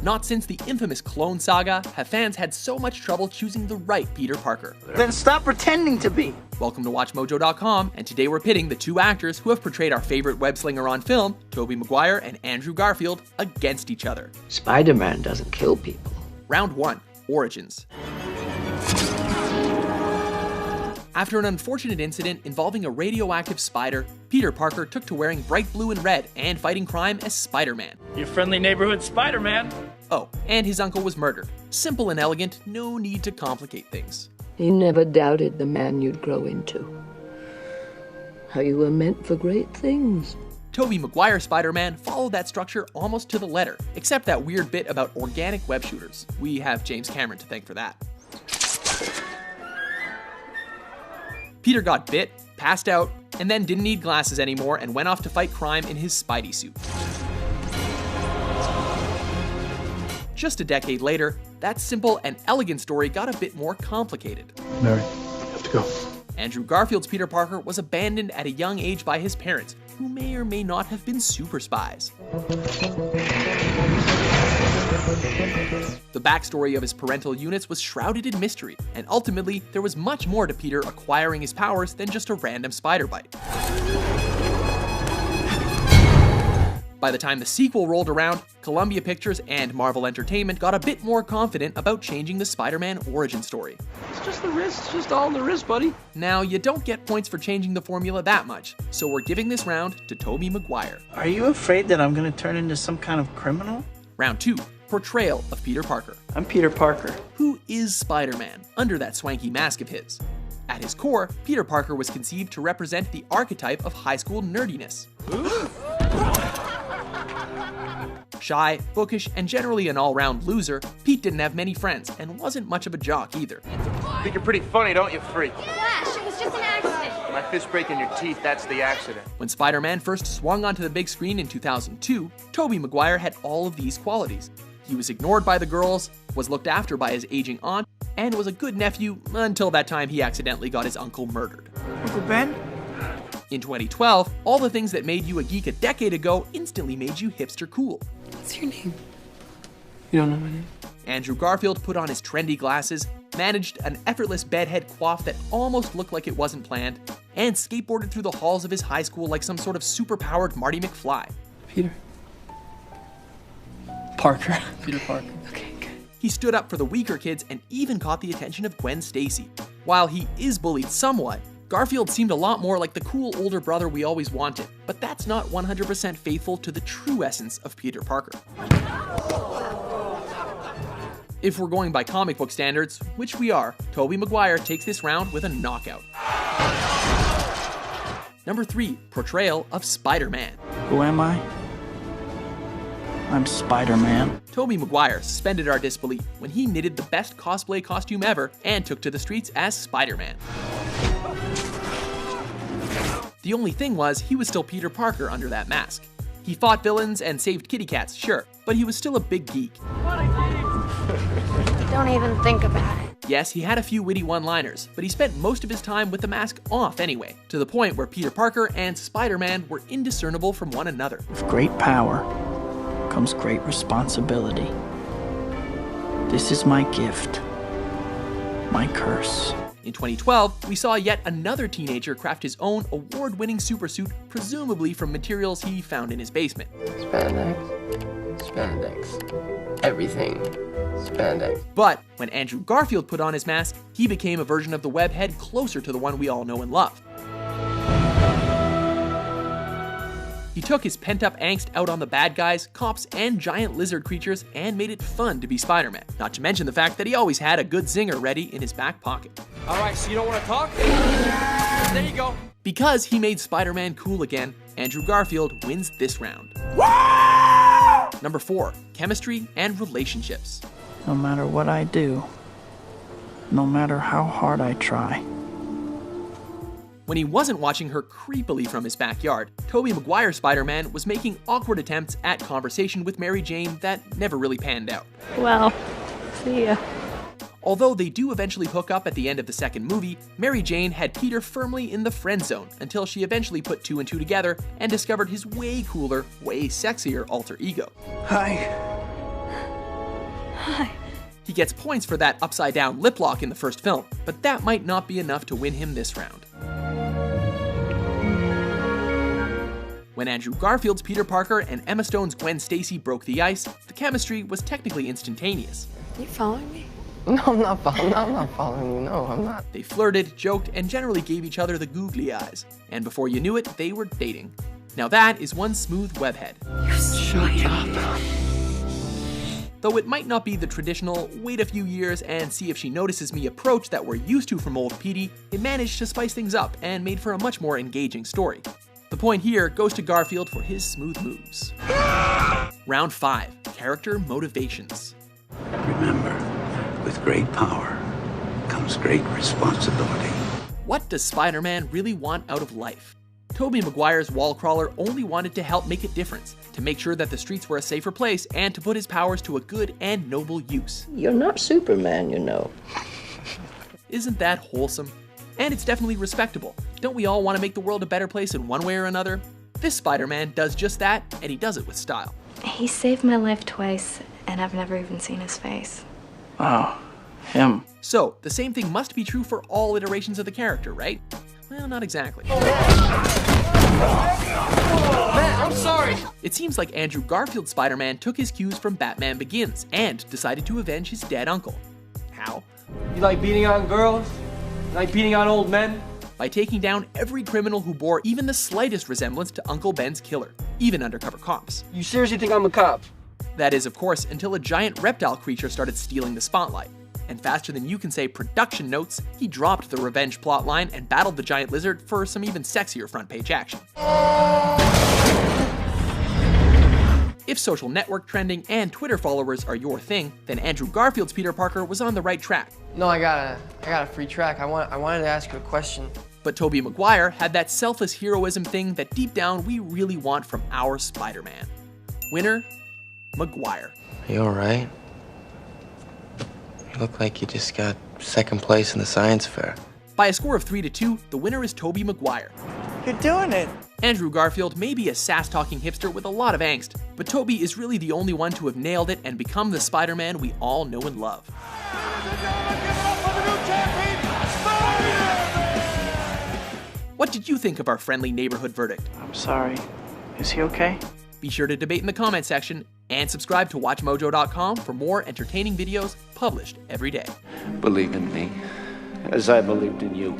Not since the infamous Clone Saga have fans had so much trouble choosing the right Peter Parker. Then stop pretending to be. Welcome to WatchMojo.com, and today we're pitting the two actors who have portrayed our favorite web-slinger on film, Tobey Maguire and Andrew Garfield, against each other. Spider-Man doesn't kill people. Round 1. Origins. After an unfortunate incident involving a radioactive spider, Peter Parker took to wearing bright blue and red and fighting crime as Spider-Man. Your friendly neighborhood Spider-Man. Oh, and his uncle was murdered. Simple and elegant, no need to complicate things. He never doubted the man you'd grow into. How you were meant for great things. Tobey Maguire Spider-Man followed that structure almost to the letter, except that weird bit about organic web shooters. We have James Cameron to thank for that. Peter got bit, passed out, and then didn't need glasses anymore and went off to fight crime in his Spidey suit. Just a decade later, that simple and elegant story got a bit more complicated. Mary, you have to go. Andrew Garfield's Peter Parker was abandoned at a young age by his parents, who may or may not have been super spies. The backstory of his parental units was shrouded in mystery, and ultimately, there was much more to Peter acquiring his powers than just a random spider bite. By the time the sequel rolled around, Columbia Pictures and Marvel Entertainment got a bit more confident about changing the Spider-Man origin story. It's just the wrist. It's just all in the wrist, buddy. Now, you don't get points for changing the formula that much, so we're giving this round to Tobey Maguire. Are you afraid that I'm gonna turn into some kind of criminal? Round 2. Portrayal of Peter Parker. I'm Peter Parker. Who is Spider-Man under that swanky mask of his? At his core, Peter Parker was conceived to represent the archetype of high school nerdiness. Shy, bookish, and generally an all-round loser, Pete didn't have many friends and wasn't much of a jock either. Think you're pretty funny, don't you, freak? Flash, it was just an accident. My fist breaking your teeth, that's the accident. When Spider-Man first swung onto the big screen in 2002, Tobey Maguire had all of these qualities. He was ignored by the girls, was looked after by his aging aunt, and was a good nephew until that time he accidentally got his uncle murdered. Uncle Ben? In 2012, all the things that made you a geek a decade ago instantly made you hipster cool. What's your name? You don't know my name? Andrew Garfield put on his trendy glasses, managed an effortless bedhead coif that almost looked like it wasn't planned, and skateboarded through the halls of his high school like some sort of super-powered Marty McFly. Peter. Parker. Peter Parker. Okay, good. He stood up for the weaker kids and even caught the attention of Gwen Stacy. While he is bullied somewhat, Garfield seemed a lot more like the cool older brother we always wanted, but that's not 100% faithful to the true essence of Peter Parker. If we're going by comic book standards, which we are, Tobey Maguire takes this round with a knockout. Number 3, portrayal of Spider-Man. Who am I? I'm Spider-Man. Tobey Maguire suspended our disbelief when he knitted the best cosplay costume ever and took to the streets as Spider-Man. The only thing was, he was still Peter Parker under that mask. He fought villains and saved kitty cats, sure, but he was still a big geek. Don't even think about it. Yes, he had a few witty one-liners, but he spent most of his time with the mask off anyway, to the point where Peter Parker and Spider-Man were indiscernible from one another. With great power comes great responsibility. This is my gift, my curse. In 2012, we saw yet another teenager craft his own award-winning supersuit, presumably from materials he found in his basement. Spandex. Spandex. Everything. Spandex. But when Andrew Garfield put on his mask, he became a version of the webhead closer to the one we all know and love. He took his pent-up angst out on the bad guys, cops, and giant lizard creatures and made it fun to be Spider-Man. Not to mention the fact that he always had a good zinger ready in his back pocket. Alright, so you don't want to talk? There you go. Because he made Spider-Man cool again, Andrew Garfield wins this round. Number 4, chemistry and relationships. No matter what I do, no matter how hard I try. When he wasn't watching her creepily from his backyard, Tobey Maguire Spider-Man was making awkward attempts at conversation with Mary Jane that never really panned out. Well, see ya. Although they do eventually hook up at the end of the second movie, Mary Jane had Peter firmly in the friend zone until she eventually put 2 and 2 together and discovered his way cooler, way sexier alter ego. Hi. Hi. He gets points for that upside-down lip lock in the first film, but that might not be enough to win him this round. When Andrew Garfield's Peter Parker and Emma Stone's Gwen Stacy broke the ice, the chemistry was technically instantaneous. You following me? No, I'm not following you. No, I'm not. They flirted, joked, and generally gave each other the googly eyes. And before you knew it, they were dating. Now that is one smooth webhead. Shut up. Though it might not be the traditional, wait a few years and see if she notices me approach that we're used to from old Petey, it managed to spice things up and made for a much more engaging story. The point here goes to Garfield for his smooth moves. Round 5, Character Motivations. Remember, with great power comes great responsibility. What does Spider-Man really want out of life? Tobey Maguire's wall crawler only wanted to help make a difference, to make sure that the streets were a safer place, and to put his powers to a good and noble use. You're not Superman, you know. Isn't that wholesome? And it's definitely respectable. Don't we all want to make the world a better place in one way or another? This Spider-Man does just that, and he does it with style. He saved my life twice, and I've never even seen his face. Wow, him. So, the same thing must be true for all iterations of the character, right? Well, not exactly. Man, I'm sorry. It seems like Andrew Garfield's Spider-Man took his cues from Batman Begins and decided to avenge his dead uncle. How? You like beating on girls? You like beating on old men? By taking down every criminal who bore even the slightest resemblance to Uncle Ben's killer, even undercover cops. You seriously think I'm a cop? That is, of course, until a giant reptile creature started stealing the spotlight. And faster than you can say production notes, he dropped the revenge plotline and battled the giant lizard for some even sexier front-page action. If social network trending and Twitter followers are your thing, then Andrew Garfield's Peter Parker was on the right track. No, I got a free track. I wanted to ask you a question. But Tobey Maguire had that selfless heroism thing that deep down we really want from our Spider-Man. Winner, Maguire. Are you alright? You look like you just got second place in the science fair. By a score of 3-2, the winner is Tobey Maguire. You're doing it. Andrew Garfield may be a sass-talking hipster with a lot of angst, but Tobey is really the only one to have nailed it and become the Spider-Man we all know and love. What did you think of our friendly neighborhood verdict? I'm sorry. Is he okay? Be sure to debate in the comment section and subscribe to WatchMojo.com for more entertaining videos published every day. Believe in me, as I believed in you.